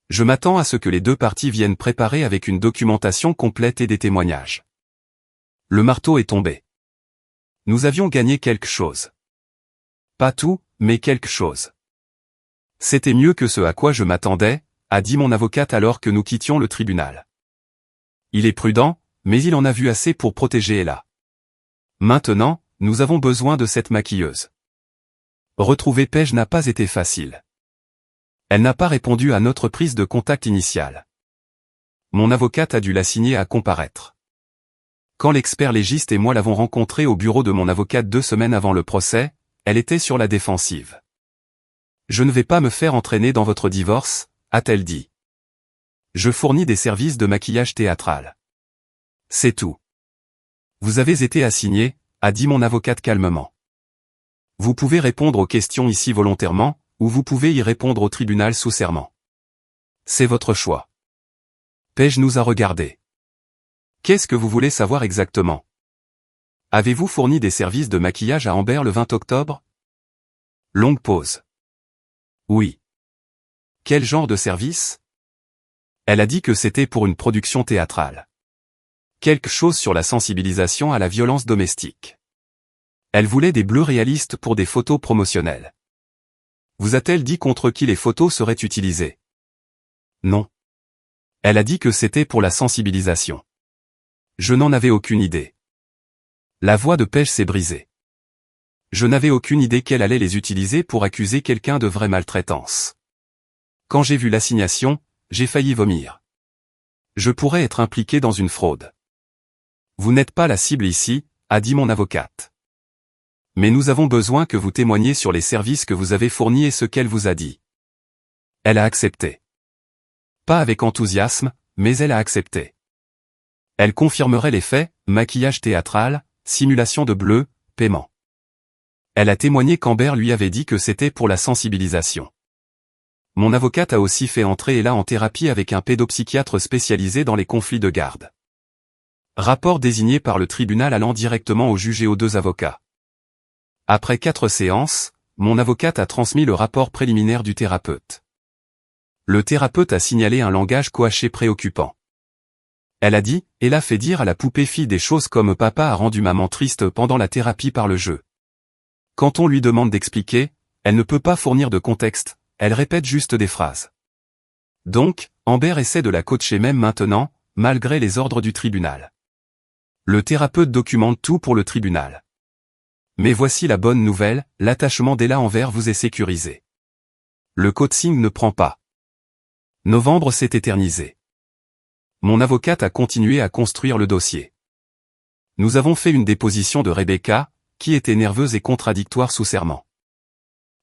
Je m'attends à ce que les deux parties viennent préparer avec une documentation complète et des témoignages. Le marteau est tombé. Nous avions gagné quelque chose. Pas tout, mais quelque chose. C'était mieux que ce à quoi je m'attendais, a dit mon avocate alors que nous quittions le tribunal. Il est prudent, mais il en a vu assez pour protéger Ella. Maintenant, nous avons besoin de cette maquilleuse. Retrouver Paige n'a pas été facile. Elle n'a pas répondu à notre prise de contact initiale. Mon avocate a dû la signer à comparaître. Quand l'expert légiste et moi l'avons rencontrée au bureau de mon avocate 2 semaines avant le procès, elle était sur la défensive. Je ne vais pas me faire entraîner dans votre divorce, a-t-elle dit. Je fournis des services de maquillage théâtral. C'est tout. Vous avez été assigné, a dit mon avocate calmement. Vous pouvez répondre aux questions ici volontairement, ou vous pouvez y répondre au tribunal sous serment. C'est votre choix. Paige nous a regardés. Qu'est-ce que vous voulez savoir exactement? Avez-vous fourni des services de maquillage à Amber le 20 octobre? Longue pause. Oui. Quel genre de service? Elle a dit que c'était pour une production théâtrale. Quelque chose sur la sensibilisation à la violence domestique. Elle voulait des bleus réalistes pour des photos promotionnelles. Vous a-t-elle dit contre qui les photos seraient utilisées? Non. Elle a dit que c'était pour la sensibilisation. Je n'en avais aucune idée. La voix de Paige s'est brisée. Je n'avais aucune idée qu'elle allait les utiliser pour accuser quelqu'un de vraie maltraitance. Quand j'ai vu l'assignation, j'ai failli vomir. Je pourrais être impliqué dans une fraude. Vous n'êtes pas la cible ici, a dit mon avocate. Mais nous avons besoin que vous témoigniez sur les services que vous avez fournis et ce qu'elle vous a dit. Elle a accepté. Pas avec enthousiasme, mais elle a accepté. Elle confirmerait les faits, maquillage théâtral, simulation de bleu, paiement. Elle a témoigné qu'Amber lui avait dit que c'était pour la sensibilisation. Mon avocate a aussi fait entrer Ella en thérapie avec un pédopsychiatre spécialisé dans les conflits de garde. Rapport désigné par le tribunal allant directement au juge et aux 2 avocats. Après 4 séances, mon avocate a transmis le rapport préliminaire du thérapeute. Le thérapeute a signalé un langage coaché préoccupant. Elle a dit, Ella fait dire à la poupée fille des choses comme papa a rendu maman triste pendant la thérapie par le jeu. Quand on lui demande d'expliquer, elle ne peut pas fournir de contexte, elle répète juste des phrases. Donc, Amber essaie de la coacher même maintenant, malgré les ordres du tribunal. Le thérapeute documente tout pour le tribunal. Mais voici la bonne nouvelle, l'attachement d'Ella envers vous est sécurisé. Le coaching ne prend pas. Novembre s'est éternisé. Mon avocate a continué à construire le dossier. Nous avons fait une déposition de Rebecca, qui était nerveuse et contradictoire sous serment.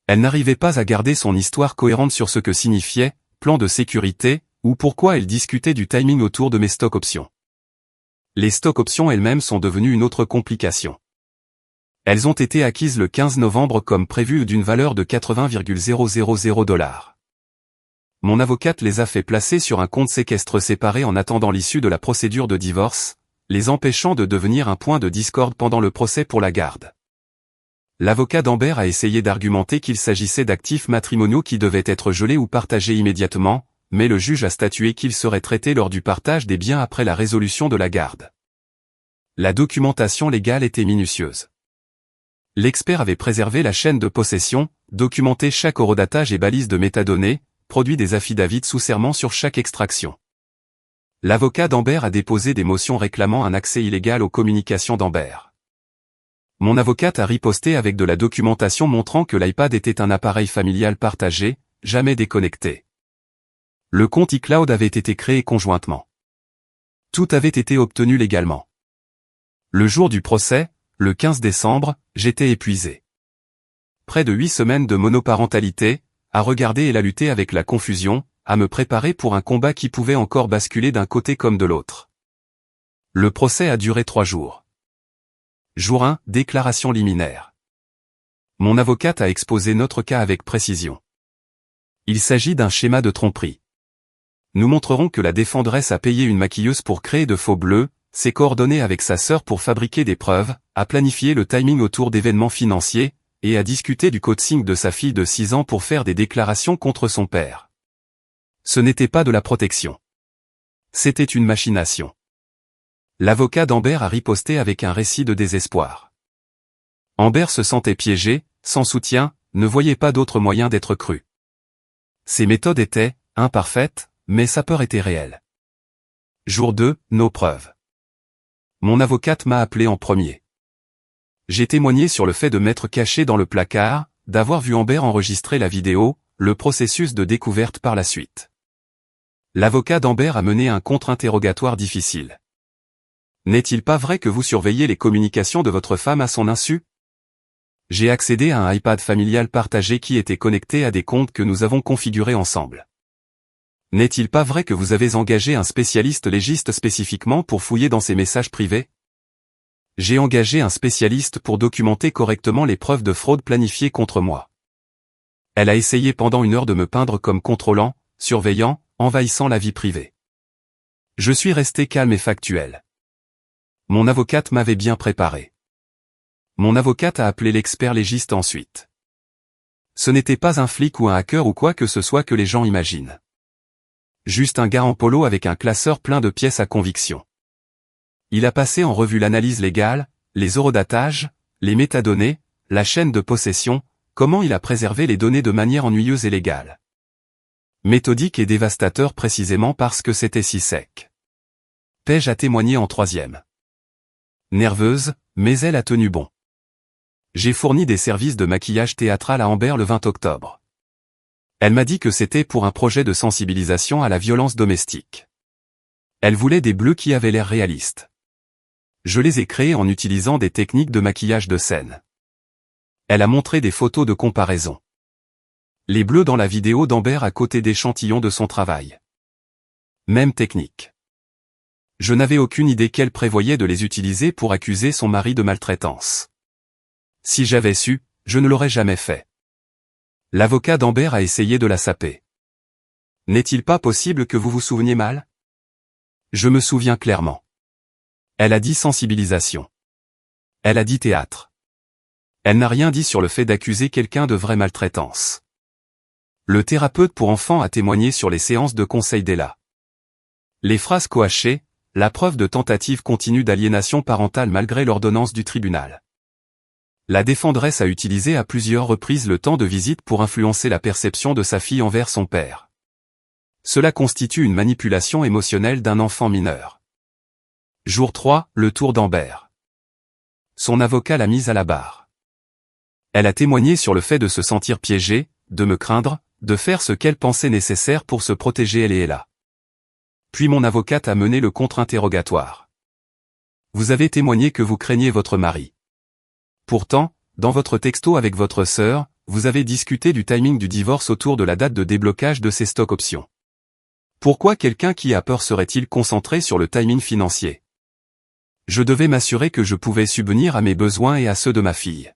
Elle n'arrivait pas à garder son histoire cohérente sur ce que signifiait « plan de sécurité » ou pourquoi elle discutait du timing autour de mes stock options. Les stock options elles-mêmes sont devenues une autre complication. Elles ont été acquises le 15 novembre comme prévu d'une valeur de 80,000 $. Mon avocate les a fait placer sur un compte séquestre séparé en attendant l'issue de la procédure de divorce, les empêchant de devenir un point de discorde pendant le procès pour la garde. L'avocat d'Amber a essayé d'argumenter qu'il s'agissait d'actifs matrimoniaux qui devaient être gelés ou partagés immédiatement, mais le juge a statué qu'ils seraient traités lors du partage des biens après la résolution de la garde. La documentation légale était minutieuse. L'expert avait préservé la chaîne de possession, documenté chaque horodatage et balise de métadonnées, produit des affidavits sous serment sur chaque extraction. L'avocat d'Amber a déposé des motions réclamant un accès illégal aux communications d'Amber. Mon avocate a riposté avec de la documentation montrant que l'iPad était un appareil familial partagé, jamais déconnecté. Le compte iCloud avait été créé conjointement. Tout avait été obtenu légalement. Le jour du procès, le 15 décembre, j'étais épuisé. Près de 8 semaines de monoparentalité, à regarder et à lutter avec la confusion, à me préparer pour un combat qui pouvait encore basculer d'un côté comme de l'autre. Le procès a duré 3 jours. Jour 1, déclaration liminaire. Mon avocate a exposé notre cas avec précision. Il s'agit d'un schéma de tromperie. Nous montrerons que la défendresse a payé une maquilleuse pour créer de faux bleus, s'est coordonnée avec sa sœur pour fabriquer des preuves, a planifié le timing autour d'événements financiers, et a discuté du coaching de sa fille de 6 ans pour faire des déclarations contre son père. Ce n'était pas de la protection. C'était une machination. L'avocat d'Amber a riposté avec un récit de désespoir. Amber se sentait piégée, sans soutien, ne voyait pas d'autre moyen d'être crue. Ses méthodes étaient imparfaites, mais sa peur était réelle. Jour 2, nos preuves. Mon avocate m'a appelé en premier. J'ai témoigné sur le fait de m'être caché dans le placard, d'avoir vu Amber enregistrer la vidéo, le processus de découverte par la suite. L'avocat d'Amber a mené un contre-interrogatoire difficile. N'est-il pas vrai que vous surveillez les communications de votre femme à son insu? J'ai accédé à un iPad familial partagé qui était connecté à des comptes que nous avons configurés ensemble. N'est-il pas vrai que vous avez engagé un spécialiste légiste spécifiquement pour fouiller dans ces messages privés? J'ai engagé un spécialiste pour documenter correctement les preuves de fraude planifiées contre moi. Elle a essayé pendant 1 heure de me peindre comme contrôlant, surveillant, envahissant la vie privée. Je suis resté calme et factuel. Mon avocate m'avait bien préparé. Mon avocate a appelé l'expert légiste ensuite. Ce n'était pas un flic ou un hacker ou quoi que ce soit que les gens imaginent. Juste un gars en polo avec un classeur plein de pièces à conviction. Il a passé en revue l'analyse légale, les horodatages, les métadonnées, la chaîne de possession, comment il a préservé les données de manière ennuyeuse et légale. Méthodique et dévastateur précisément parce que c'était si sec. Paige a témoigné en 3e. Nerveuse, mais elle a tenu bon. J'ai fourni des services de maquillage théâtral à Amber le 20 octobre. Elle m'a dit que c'était pour un projet de sensibilisation à la violence domestique. Elle voulait des bleus qui avaient l'air réalistes. Je les ai créés en utilisant des techniques de maquillage de scène. Elle a montré des photos de comparaison. Les bleus dans la vidéo d'Amber à côté d'échantillons de son travail. Même technique. Je n'avais aucune idée qu'elle prévoyait de les utiliser pour accuser son mari de maltraitance. Si j'avais su, je ne l'aurais jamais fait. L'avocat d'Amber a essayé de la saper. N'est-il pas possible que vous vous souveniez mal? Je me souviens clairement. Elle a dit sensibilisation. Elle a dit théâtre. Elle n'a rien dit sur le fait d'accuser quelqu'un de vraie maltraitance. Le thérapeute pour enfants a témoigné sur les séances de conseil d'Ella. Les phrases coachées, la preuve de tentative continue d'aliénation parentale malgré l'ordonnance du tribunal. La défendresse a utilisé à plusieurs reprises le temps de visite pour influencer la perception de sa fille envers son père. Cela constitue une manipulation émotionnelle d'un enfant mineur. Jour 3, le tour d'Amber. Son avocat l'a mise à la barre. Elle a témoigné sur le fait de se sentir piégée, de me craindre, de faire ce qu'elle pensait nécessaire pour se protéger elle et Ella. Puis mon avocate a mené le contre-interrogatoire. Vous avez témoigné que vous craignez votre mari. Pourtant, dans votre texto avec votre sœur, vous avez discuté du timing du divorce autour de la date de déblocage de ses stock options. Pourquoi quelqu'un qui a peur serait-il concentré sur le timing financier? Je devais m'assurer que je pouvais subvenir à mes besoins et à ceux de ma fille.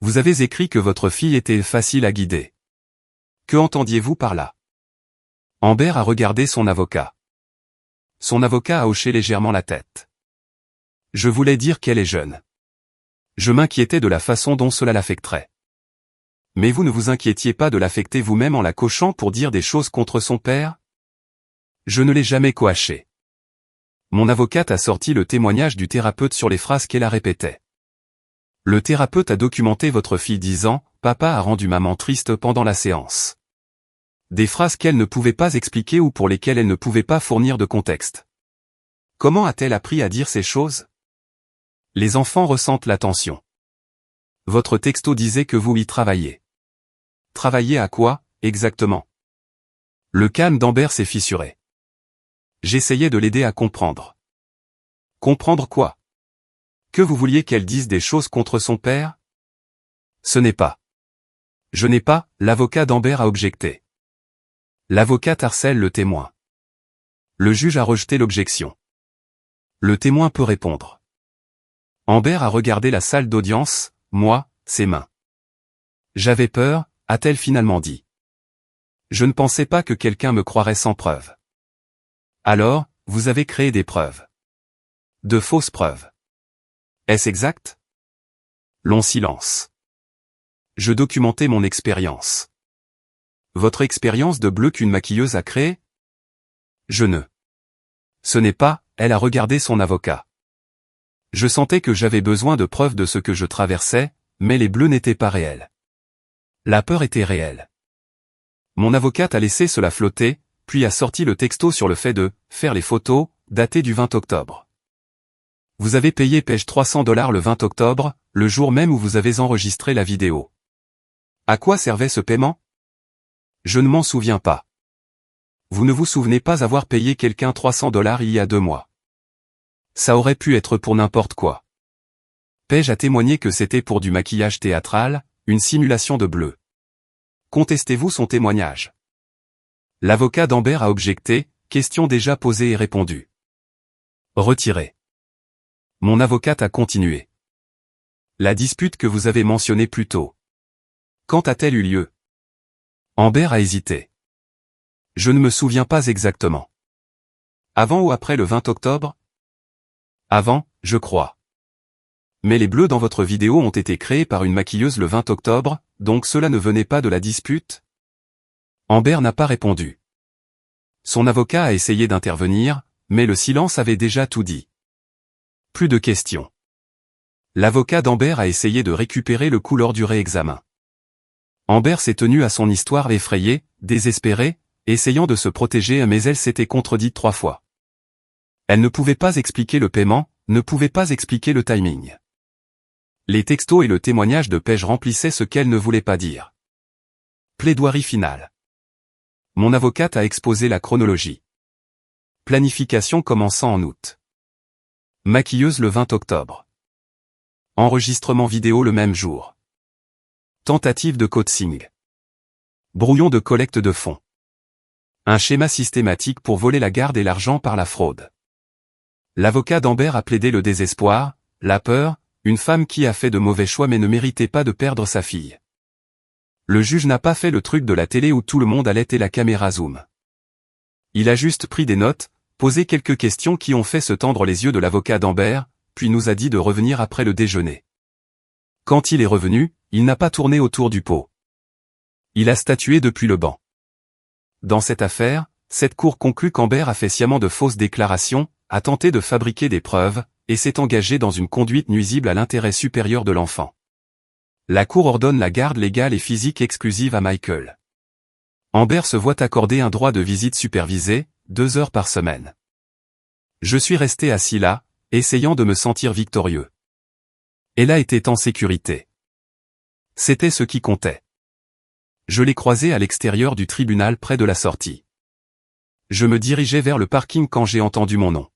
Vous avez écrit que votre fille était facile à guider. Que entendiez-vous par là? Amber a regardé son avocat. Son avocat a hoché légèrement la tête. Je voulais dire qu'elle est jeune. Je m'inquiétais de la façon dont cela l'affecterait. Mais vous ne vous inquiétiez pas de l'affecter vous-même en la coachant pour dire des choses contre son père? Je ne l'ai jamais coaché. Mon avocate a sorti le témoignage du thérapeute sur les phrases qu'elle a répétées. Le thérapeute a documenté votre fille disant « Papa a rendu maman triste pendant la séance ». Des phrases qu'elle ne pouvait pas expliquer ou pour lesquelles elle ne pouvait pas fournir de contexte. Comment a-t-elle appris à dire ces choses? Les enfants ressentent l'attention. Votre texto disait que vous y travaillez. Travailler à quoi, exactement? Le calme d'Amber s'est fissuré. J'essayais de l'aider à comprendre. Comprendre quoi? Que vous vouliez qu'elle dise des choses contre son père? Ce n'est pas. Je n'ai pas, l'avocat d'Amber a objecté. L'avocate harcèle le témoin. Le juge a rejeté l'objection. Le témoin peut répondre. Amber a regardé la salle d'audience, moi, ses mains. J'avais peur, a-t-elle finalement dit. Je ne pensais pas que quelqu'un me croirait sans preuve. Alors, vous avez créé des preuves. De fausses preuves. Est-ce exact? Long silence. Je documentais mon expérience. Votre expérience de bleu qu'une maquilleuse a créée? Je ne. Ce n'est pas, elle a regardé son avocat. Je sentais que j'avais besoin de preuves de ce que je traversais, mais les bleus n'étaient pas réels. La peur était réelle. Mon avocate a laissé cela flotter, puis a sorti le texto sur le fait de « faire les photos », daté du 20 octobre. Vous avez payé Page $300 le 20 octobre, le jour même où vous avez enregistré la vidéo. À quoi servait ce paiement? Je ne m'en souviens pas. Vous ne vous souvenez pas avoir payé quelqu'un $300 il y a 2 mois. Ça aurait pu être pour n'importe quoi. Page a témoigné que c'était pour du maquillage théâtral, une simulation de bleu. Contestez-vous son témoignage? L'avocat d'Amber a objecté, question déjà posée et répondue. Retiré. Mon avocate a continué. La dispute que vous avez mentionnée plus tôt. Quand a-t-elle eu lieu? Amber a hésité. Je ne me souviens pas exactement. Avant ou après le 20 octobre? Avant, je crois. Mais les bleus dans votre vidéo ont été créés par une maquilleuse le 20 octobre, donc cela ne venait pas de la dispute? Amber n'a pas répondu. Son avocat a essayé d'intervenir, mais le silence avait déjà tout dit. Plus de questions. L'avocat d'Amber a essayé de récupérer le coup lors du réexamen. Amber s'est tenue à son histoire effrayée, désespérée, essayant de se protéger mais elle s'était contredite 3 fois. Elle ne pouvait pas expliquer le paiement, ne pouvait pas expliquer le timing. Les textos et le témoignage de Page remplissaient ce qu'elle ne voulait pas dire. Plaidoirie finale. Mon avocate a exposé la chronologie. Planification commençant en août. Maquilleuse le 20 octobre. Enregistrement vidéo le même jour. Tentative de coaching. Brouillon de collecte de fonds. Un schéma systématique pour voler la garde et l'argent par la fraude. L'avocat d'Amber a plaidé le désespoir, la peur, une femme qui a fait de mauvais choix mais ne méritait pas de perdre sa fille. Le juge n'a pas fait le truc de la télé où tout le monde allait et la caméra zoom. Il a juste pris des notes, posé quelques questions qui ont fait se tendre les yeux de l'avocat d'Amber, puis nous a dit de revenir après le déjeuner. Quand il est revenu, il n'a pas tourné autour du pot. Il a statué depuis le banc. Dans cette affaire, cette cour conclut qu'Amber a fait sciemment de fausses déclarations, a tenté de fabriquer des preuves, et s'est engagé dans une conduite nuisible à l'intérêt supérieur de l'enfant. La cour ordonne la garde légale et physique exclusive à Michael. Amber se voit accorder un droit de visite supervisé, 2 heures par semaine. Je suis resté assis là, essayant de me sentir victorieux. Elle a été en sécurité. C'était ce qui comptait. Je l'ai croisée à l'extérieur du tribunal près de la sortie. Je me dirigeais vers le parking quand j'ai entendu mon nom.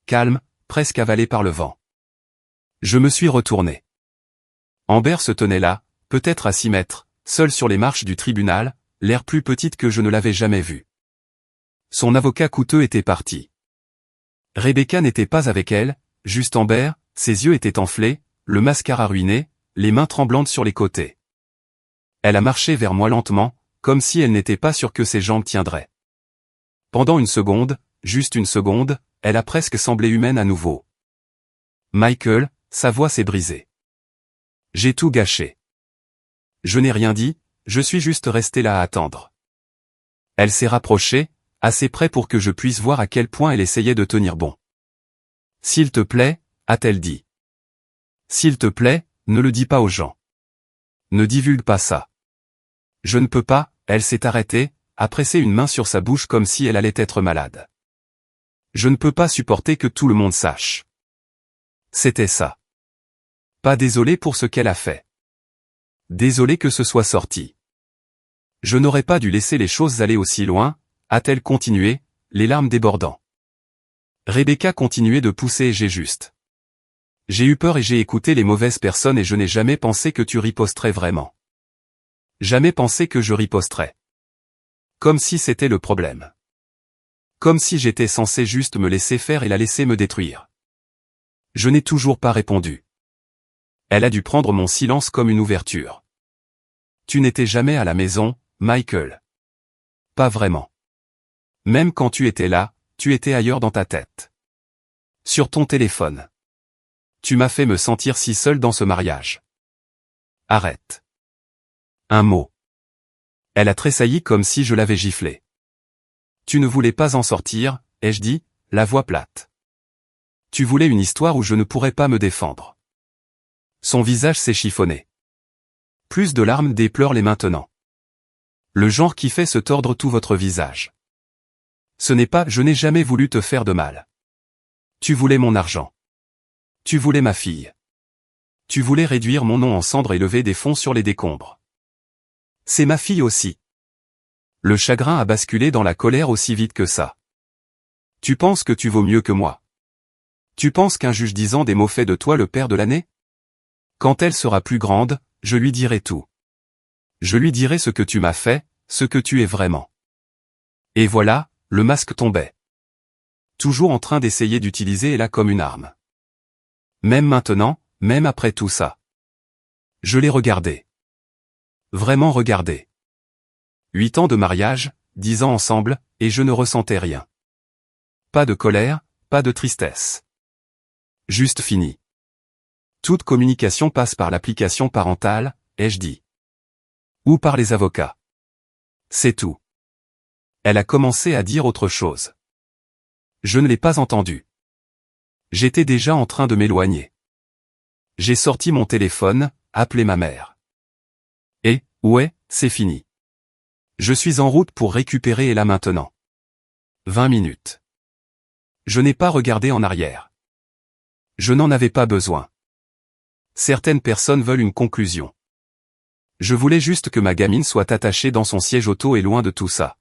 Calme, presque avalé par le vent. Je me suis retourné. Amber se tenait là, peut-être à 6 mètres, seule sur les marches du tribunal, l'air plus petite que je ne l'avais jamais vue. Son avocat coûteux était parti. Rebecca n'était pas avec elle, juste Amber, ses yeux étaient enflés, le mascara ruiné, les mains tremblantes sur les côtés. Elle a marché vers moi lentement, comme si elle n'était pas sûre que ses jambes tiendraient. Pendant une seconde, juste une seconde, elle a presque semblé humaine à nouveau. Michael, sa voix s'est brisée. J'ai tout gâché. Je n'ai rien dit, je suis juste resté là à attendre. Elle s'est rapprochée, assez près pour que je puisse voir à quel point elle essayait de tenir bon. S'il te plaît, a-t-elle dit. S'il te plaît, ne le dis pas aux gens. Ne divulgue pas ça. Je ne peux pas, elle s'est arrêtée, a pressé une main sur sa bouche comme si elle allait être malade. Je ne peux pas supporter que tout le monde sache. C'était ça. Pas désolé pour ce qu'elle a fait. Désolé que ce soit sorti. Je n'aurais pas dû laisser les choses aller aussi loin, a-t-elle continué, les larmes débordant. Rebecca continuait de pousser et j'ai juste. J'ai eu peur et j'ai écouté les mauvaises personnes et je n'ai jamais pensé que tu riposterais vraiment. Jamais pensé que je riposterais. Comme si c'était le problème. Comme si j'étais censé juste me laisser faire et la laisser me détruire. Je n'ai toujours pas répondu. Elle a dû prendre mon silence comme une ouverture. Tu n'étais jamais à la maison, Michael. Pas vraiment. Même quand tu étais là, tu étais ailleurs dans ta tête. Sur ton téléphone. Tu m'as fait me sentir si seul dans ce mariage. Arrête. Un mot. Elle a tressailli comme si je l'avais giflé. Tu ne voulais pas en sortir, ai-je dit, la voix plate. Tu voulais une histoire où je ne pourrais pas me défendre. Son visage s'est chiffonné. Plus de larmes dépleurent-les maintenant. Le genre qui fait se tordre tout votre visage. Ce n'est pas « je n'ai jamais voulu te faire de mal ». Tu voulais mon argent. Tu voulais ma fille. Tu voulais réduire mon nom en cendres et lever des fonds sur les décombres. C'est ma fille aussi. Le chagrin a basculé dans la colère aussi vite que ça. Tu penses que tu vaux mieux que moi. Tu penses qu'un juge disant des mots fait de toi le père de l'année? Quand elle sera plus grande, je lui dirai tout. Je lui dirai ce que tu m'as fait, ce que tu es vraiment. Et voilà, le masque tombait. Toujours en train d'essayer d'utiliser Ella comme une arme. Même maintenant, même après tout ça. Je l'ai regardé. Vraiment regardé. 8 ans de mariage, 10 ans ensemble, et je ne ressentais rien. Pas de colère, pas de tristesse. Juste fini. Toute communication passe par l'application parentale, ai-je dit. Ou par les avocats. C'est tout. Elle a commencé à dire autre chose. Je ne l'ai pas entendu. J'étais déjà en train de m'éloigner. J'ai sorti mon téléphone, appelé ma mère. Et, ouais, c'est fini. Je suis en route pour récupérer Ella maintenant. 20 minutes. Je n'ai pas regardé en arrière. Je n'en avais pas besoin. Certaines personnes veulent une conclusion. Je voulais juste que ma gamine soit attachée dans son siège auto et loin de tout ça.